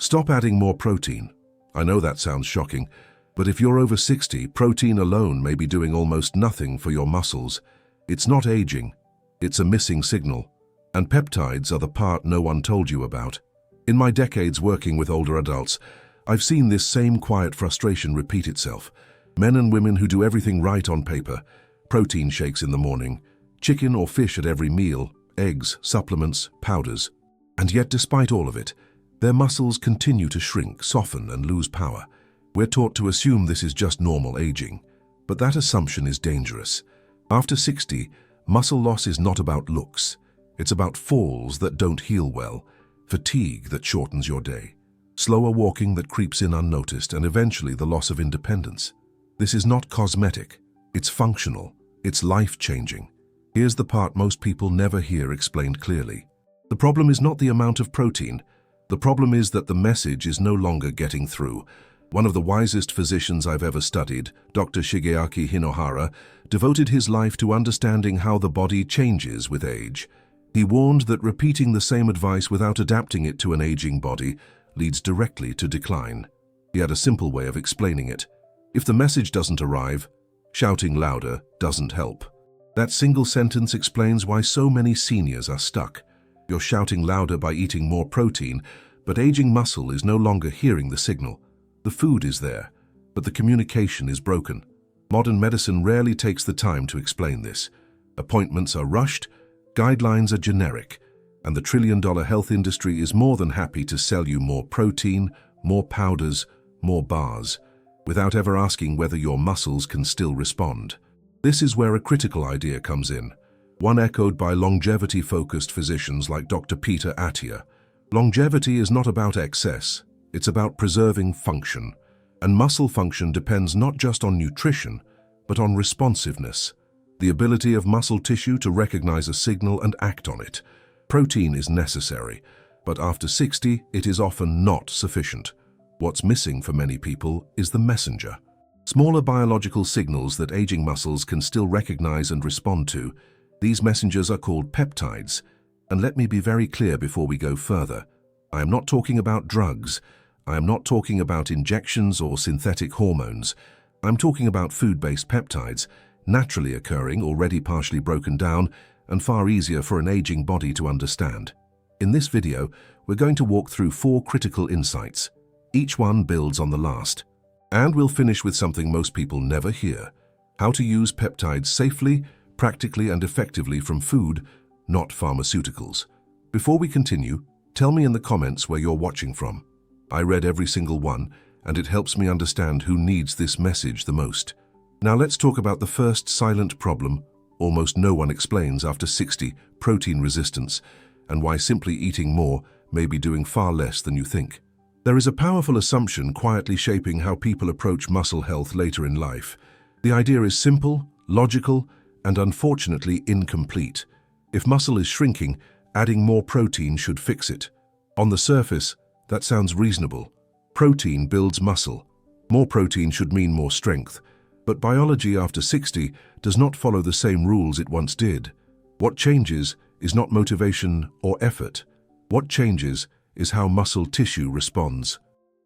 Stop adding more protein. I know that sounds shocking, but if you're over 60, protein alone may be doing almost nothing for your muscles. It's not aging, it's a missing signal. And peptides are the part no one told you about. In my decades working with older adults, I've seen this same quiet frustration repeat itself. Men and women who do everything right on paper, protein shakes in the morning, chicken or fish at every meal, eggs, supplements, powders. And yet despite all of it, their muscles continue to shrink, soften and lose power. We're taught to assume this is just normal aging, but that assumption is dangerous. After 60, muscle loss is not about looks. It's about falls that don't heal well, fatigue that shortens your day, slower walking that creeps in unnoticed, and eventually the loss of independence. This is not cosmetic, it's functional, it's life-changing. Here's the part most people never hear explained clearly. The problem is not the amount of protein. The problem is that the message is no longer getting through. One of the wisest physicians I've ever studied, Dr. Shigeaki Hinohara, devoted his life to understanding how the body changes with age. He warned that repeating the same advice without adapting it to an aging body leads directly to decline. He had a simple way of explaining it. If the message doesn't arrive, shouting louder doesn't help. That single sentence explains why so many seniors are stuck. You're shouting louder by eating more protein, but aging muscle is no longer hearing the signal. The food is there, but the communication is broken. Modern medicine rarely takes the time to explain this. Appointments are rushed, guidelines are generic, and the trillion-dollar health industry is more than happy to sell you more protein, more powders, more bars, without ever asking whether your muscles can still respond. This is where a critical idea comes in, one echoed by longevity-focused physicians like Dr. Peter Attia. Longevity is not about excess, it's about preserving function. And muscle function depends not just on nutrition, but on responsiveness, the ability of muscle tissue to recognize a signal and act on it. Protein is necessary, but after 60, it is often not sufficient. What's missing for many people is the messenger. Smaller biological signals that aging muscles can still recognize and respond to. These messengers are called peptides. And let me be very clear before we go further. I am not talking about drugs. I am not talking about injections or synthetic hormones. I'm talking about food-based peptides, naturally occurring, already partially broken down, and far easier for an aging body to understand. In this video, we're going to walk through 4 critical insights. Each one builds on the last. And we'll finish with something most people never hear: how to use peptides safely, practically and effectively from food, not pharmaceuticals. Before we continue, tell me in the comments where you're watching from. I read every single one, and it helps me understand who needs this message the most. Now let's talk about the first silent problem almost no one explains after 60, protein resistance, and why simply eating more may be doing far less than you think. There is a powerful assumption quietly shaping how people approach muscle health later in life. The idea is simple, logical, and unfortunately incomplete. If muscle is shrinking, adding more protein should fix it. On the surface, that sounds reasonable. Protein builds muscle. More protein should mean more strength. But biology after 60 does not follow the same rules it once did. What changes is not motivation or effort. What changes is how muscle tissue responds.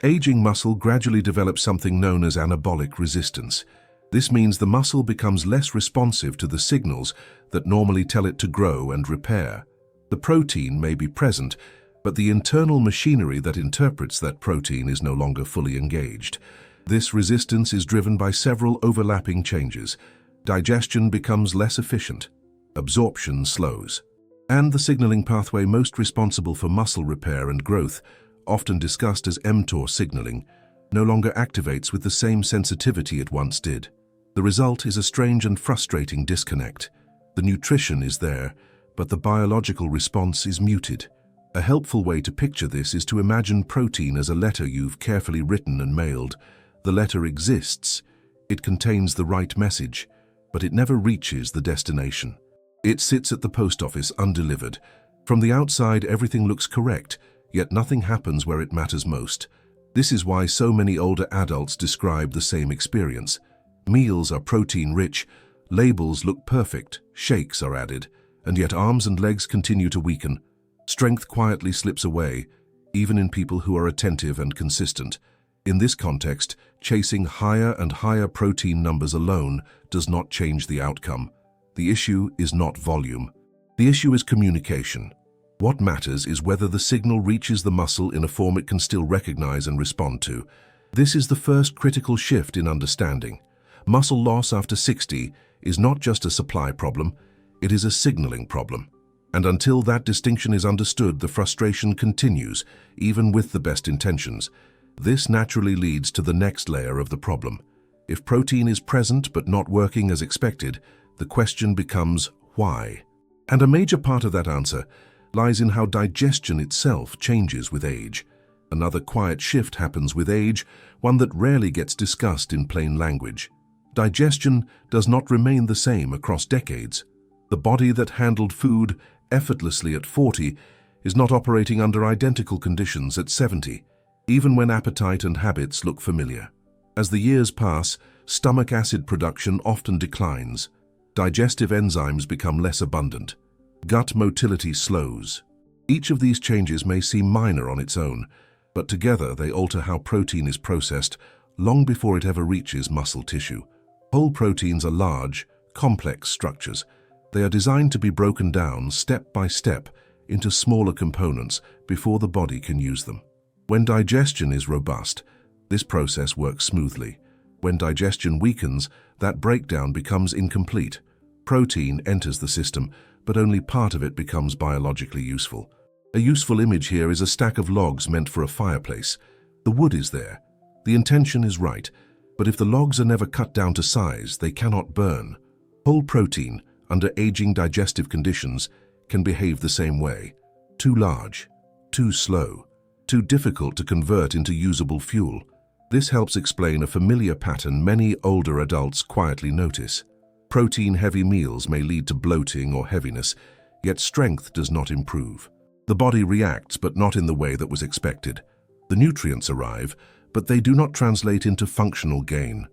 Aging muscle gradually develops something known as anabolic resistance. This means the muscle becomes less responsive to the signals that normally tell it to grow and repair. The protein may be present, but the internal machinery that interprets that protein is no longer fully engaged. This resistance is driven by several overlapping changes. Digestion becomes less efficient, absorption slows, and the signaling pathway most responsible for muscle repair and growth, often discussed as mTOR signaling, no longer activates with the same sensitivity it once did. The result is a strange and frustrating disconnect. The nutrition is there, but the biological response is muted. A helpful way to picture this is to imagine protein as a letter you've carefully written and mailed. The letter exists. It contains the right message, but it never reaches the destination. It sits at the post office undelivered. From the outside, everything looks correct, yet nothing happens where it matters most. This is why so many older adults describe the same experience. Meals are protein-rich, labels look perfect, shakes are added, and yet arms and legs continue to weaken. Strength quietly slips away, even in people who are attentive and consistent. In this context, chasing higher and higher protein numbers alone does not change the outcome. The issue is not volume. The issue is communication. What matters is whether the signal reaches the muscle in a form it can still recognize and respond to. This is the first critical shift in understanding. Muscle loss after 60 is not just a supply problem, it is a signaling problem. And until that distinction is understood, the frustration continues, even with the best intentions. This naturally leads to the next layer of the problem. If protein is present but not working as expected, the question becomes why? And a major part of that answer lies in how digestion itself changes with age. Another quiet shift happens with age, one that rarely gets discussed in plain language. Digestion does not remain the same across decades. The body that handled food effortlessly at 40 is not operating under identical conditions at 70, even when appetite and habits look familiar. As the years pass, stomach acid production often declines. Digestive enzymes become less abundant. Gut motility slows. Each of these changes may seem minor on its own, but together they alter how protein is processed long before it ever reaches muscle tissue. Whole proteins are large, complex structures. They are designed to be broken down step by step into smaller components before the body can use them. When digestion is robust, this process works smoothly. When digestion weakens, that breakdown becomes incomplete. Protein enters the system, but only part of it becomes biologically useful. A useful image here is a stack of logs meant for a fireplace. The wood is there. The intention is right, but if the logs are never cut down to size, they cannot burn. Whole protein, under aging digestive conditions, can behave the same way. Too large, too slow, too difficult to convert into usable fuel. This helps explain a familiar pattern many older adults quietly notice. Protein-heavy meals may lead to bloating or heaviness, yet strength does not improve. The body reacts, but not in the way that was expected. The nutrients arrive, but they do not translate into functional gain.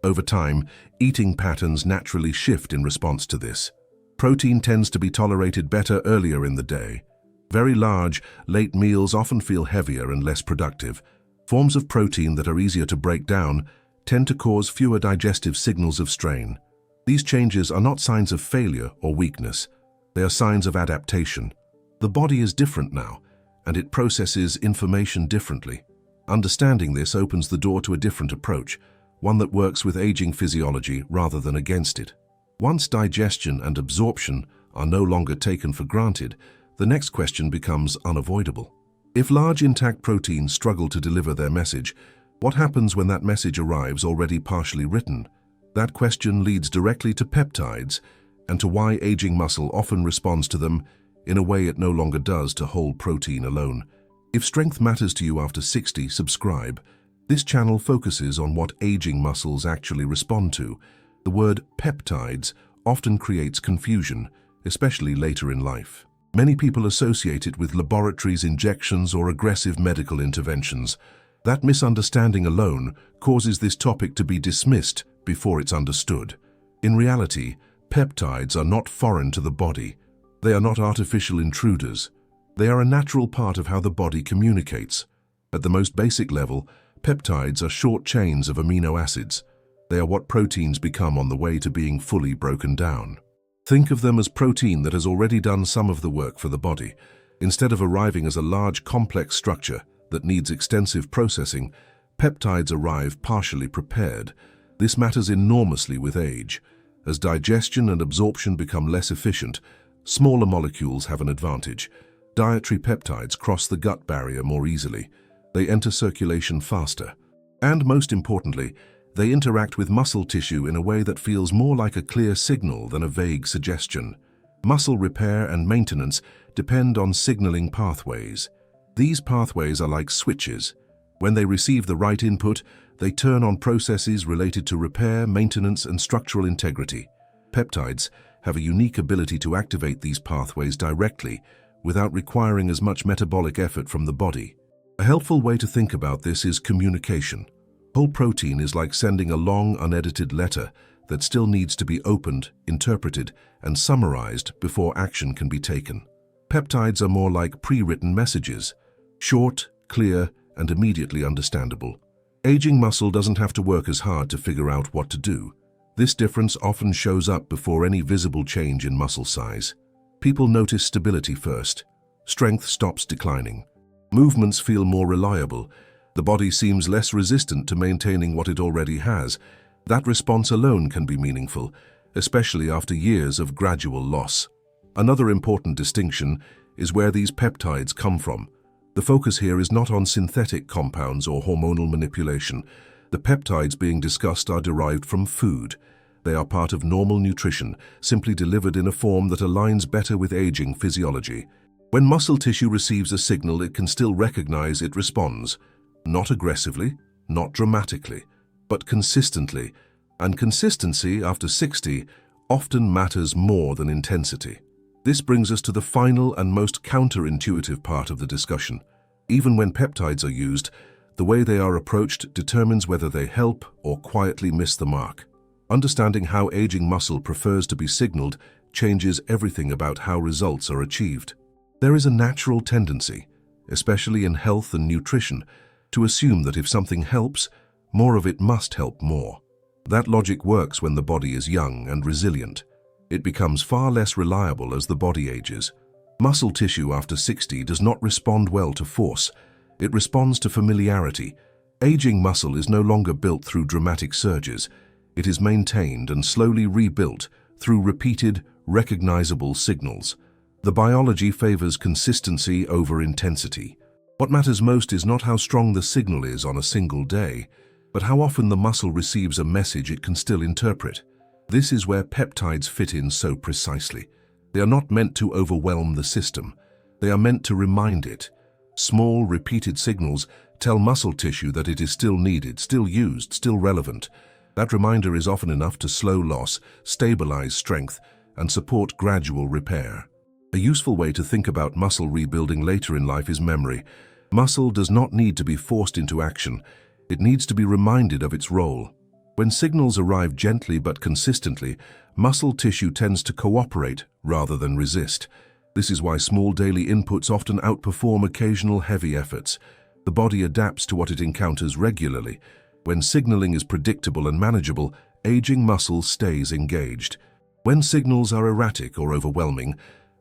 Over time, eating patterns naturally shift in response to this. Protein tends to be tolerated better earlier in the day. Very large, late meals often feel heavier and less productive. Forms of protein that are easier to break down tend to cause fewer digestive signals of strain. These changes are not signs of failure or weakness. They are signs of adaptation. The body is different now, and it processes information differently. Understanding this opens the door to a different approach, one that works with aging physiology rather than against it. Once digestion and absorption are no longer taken for granted, the next question becomes unavoidable. If large intact proteins struggle to deliver their message, what happens when that message arrives already partially written? That question leads directly to peptides and to why aging muscle often responds to them in a way it no longer does to whole protein alone. If strength matters to you after 60, subscribe. This channel focuses on what aging muscles actually respond to. The word peptides often creates confusion, especially later in life. Many people associate it with laboratories, injections, or aggressive medical interventions. That misunderstanding alone causes this topic to be dismissed before it's understood. In reality, peptides are not foreign to the body. They are not artificial intruders. They are a natural part of how the body communicates. At the most basic level, peptides are short chains of amino acids. They are what proteins become on the way to being fully broken down. Think of them as protein that has already done some of the work for the body. Instead of arriving as a large, complex structure that needs extensive processing, peptides arrive partially prepared. This matters enormously with age. As digestion and absorption become less efficient, smaller molecules have an advantage. Dietary peptides cross the gut barrier more easily. They enter circulation faster. And most importantly, they interact with muscle tissue in a way that feels more like a clear signal than a vague suggestion. Muscle repair and maintenance depend on signaling pathways. These pathways are like switches. When they receive the right input, they turn on processes related to repair, maintenance, and structural integrity. Peptides have a unique ability to activate these pathways directly without requiring as much metabolic effort from the body. A helpful way to think about this is communication. Whole protein is like sending a long, unedited letter that still needs to be opened, interpreted, and summarized before action can be taken. Peptides are more like pre-written messages. Short, clear, and immediately understandable. Aging muscle doesn't have to work as hard to figure out what to do. This difference often shows up before any visible change in muscle size. People notice stability first. Strength stops declining. Movements feel more reliable. The body seems less resistant to maintaining what it already has. That response alone can be meaningful, especially after years of gradual loss. Another important distinction is where these peptides come from. The focus here is not on synthetic compounds or hormonal manipulation. The peptides being discussed are derived from food. They are part of normal nutrition, simply delivered in a form that aligns better with aging physiology. When muscle tissue receives a signal, it can still recognize it responds. Not aggressively, not dramatically, but consistently. And consistency after 60 often matters more than intensity. This brings us to the final and most counterintuitive part of the discussion. Even when peptides are used, the way they are approached determines whether they help or quietly miss the mark. Understanding how aging muscle prefers to be signaled changes everything about how results are achieved. There is a natural tendency, especially in health and nutrition, to assume that if something helps, more of it must help more. That logic works when the body is young and resilient. It becomes far less reliable as the body ages. Muscle tissue after 60 does not respond well to force. It responds to familiarity. Aging muscle is no longer built through dramatic surges. It is maintained and slowly rebuilt through repeated, recognizable signals. The biology favors consistency over intensity. What matters most is not how strong the signal is on a single day, but how often the muscle receives a message it can still interpret. This is where peptides fit in so precisely. They are not meant to overwhelm the system. They are meant to remind it. Small, repeated signals tell muscle tissue that it is still needed, still used, still relevant. That reminder is often enough to slow loss, stabilize strength, and support gradual repair. A useful way to think about muscle rebuilding later in life is memory. Muscle does not need to be forced into action. It needs to be reminded of its role. When signals arrive gently but consistently, muscle tissue tends to cooperate rather than resist. This is why small daily inputs often outperform occasional heavy efforts. The body adapts to what it encounters regularly. When signaling is predictable and manageable, aging muscle stays engaged. When signals are erratic or overwhelming,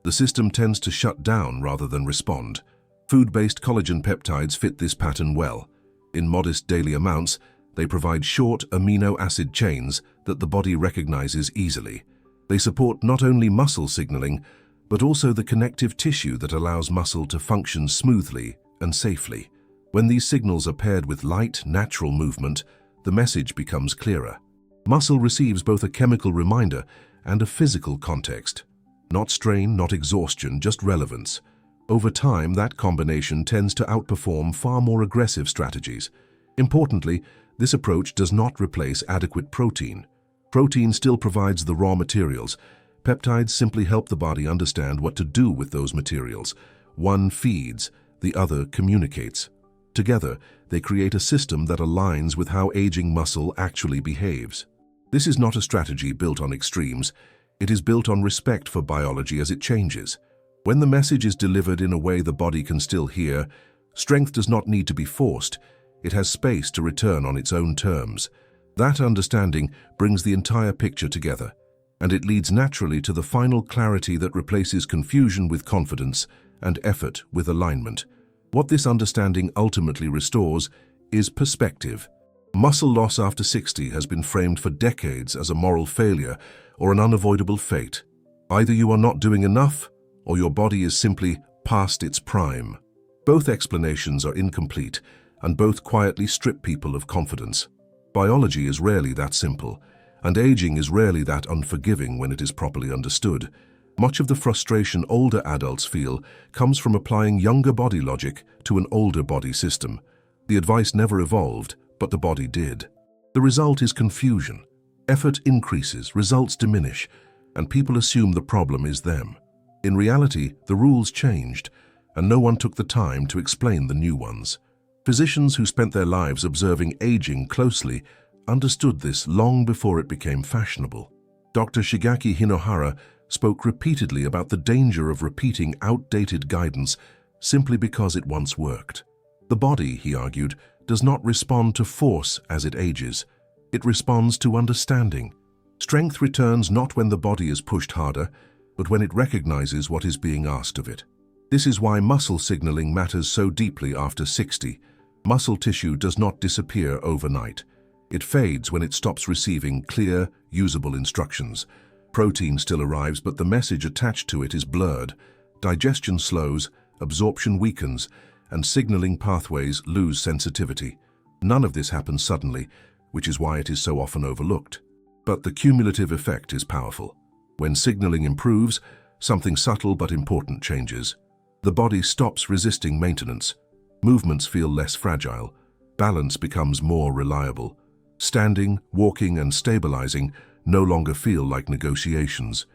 the system tends to shut down rather than respond. Food-based collagen peptides fit this pattern well. In modest daily amounts, they provide short amino acid chains that the body recognizes easily. They support not only muscle signaling, but also the connective tissue that allows muscle to function smoothly and safely. When these signals are paired with light, natural movement, the message becomes clearer. Muscle receives both a chemical reminder and a physical context. Not strain, not exhaustion, just relevance. Over time, that combination tends to outperform far more aggressive strategies. Importantly, this approach does not replace adequate protein. Protein still provides the raw materials. Peptides simply help the body understand what to do with those materials. One feeds, the other communicates. Together, they create a system that aligns with how aging muscle actually behaves. This is not a strategy built on extremes. It is built on respect for biology as it changes. When the message is delivered in a way the body can still hear, strength does not need to be forced. It has space to return on its own terms. That understanding brings the entire picture together, and it leads naturally to the final clarity that replaces confusion with confidence and effort with alignment. What this understanding ultimately restores is perspective. Muscle loss after 60 has been framed for decades as a moral failure or an unavoidable fate. Either you are not doing enough, or your body is simply past its prime. Both explanations are incomplete, and both quietly strip people of confidence. Biology is rarely that simple, and aging is rarely that unforgiving when it is properly understood. Much of the frustration older adults feel comes from applying younger body logic to an older body system. The advice never evolved, but the body did. The result is confusion. Effort increases, results diminish, and people assume the problem is them. In reality, the rules changed, and no one took the time to explain the new ones. Physicians who spent their lives observing aging closely understood this long before it became fashionable. Dr. Shigeaki Hinohara spoke repeatedly about the danger of repeating outdated guidance simply because it once worked. The body, he argued, does not respond to force as it ages. It responds to understanding. Strength returns not when the body is pushed harder, but when it recognizes what is being asked of it. This is why muscle signaling matters so deeply after 60. Muscle tissue does not disappear overnight. It fades when it stops receiving clear, usable instructions. Protein still arrives, but the message attached to it is blurred. Digestion slows, absorption weakens, and signaling pathways lose sensitivity. None of this happens suddenly, which is why it is so often overlooked. But the cumulative effect is powerful. When signaling improves, something subtle but important changes. The body stops resisting maintenance. Movements feel less fragile. Balance becomes more reliable. Standing, walking, and stabilizing no longer feel like negotiations.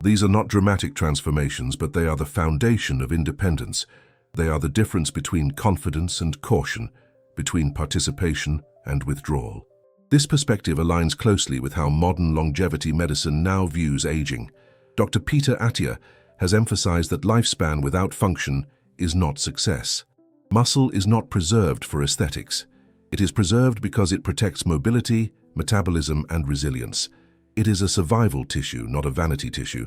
These are not dramatic transformations, but they are the foundation of independence. They are the difference between confidence and caution, between participation and withdrawal. This perspective aligns closely with how modern longevity medicine now views aging. Dr. Peter Attia has emphasized that lifespan without function is not success. Muscle is not preserved for aesthetics. It is preserved because it protects mobility, metabolism, and resilience. It is a survival tissue, not a vanity tissue.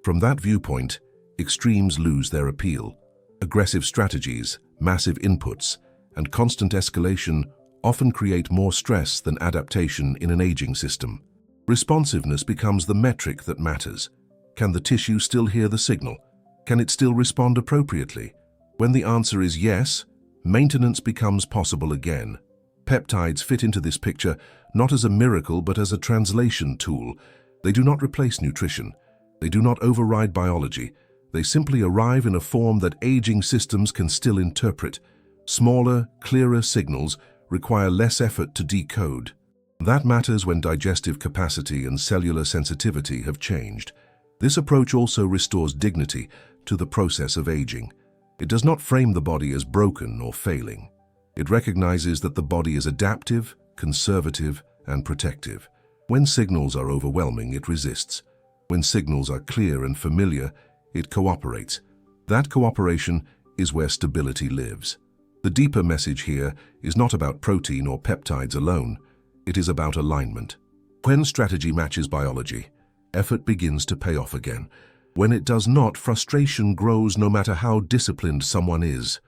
From that viewpoint, extremes lose their appeal. Aggressive strategies, massive inputs, and constant escalation often create more stress than adaptation in an aging system. Responsiveness becomes the metric that matters. Can the tissue still hear the signal? Can it still respond appropriately? When the answer is yes, maintenance becomes possible again. Peptides fit into this picture not as a miracle but as a translation tool. They do not replace nutrition. They do not override biology. They simply arrive in a form that aging systems can still interpret. Smaller, clearer signals require less effort to decode. That matters when digestive capacity and cellular sensitivity have changed. This approach also restores dignity to the process of aging. It does not frame the body as broken or failing. It recognizes that the body is adaptive, conservative, and protective. When signals are overwhelming, it resists. When signals are clear and familiar, it cooperates. That cooperation is where stability lives. The deeper message here is not about protein or peptides alone. It is about alignment. When strategy matches biology, effort begins to pay off again. When it does not, frustration grows no matter how disciplined someone is.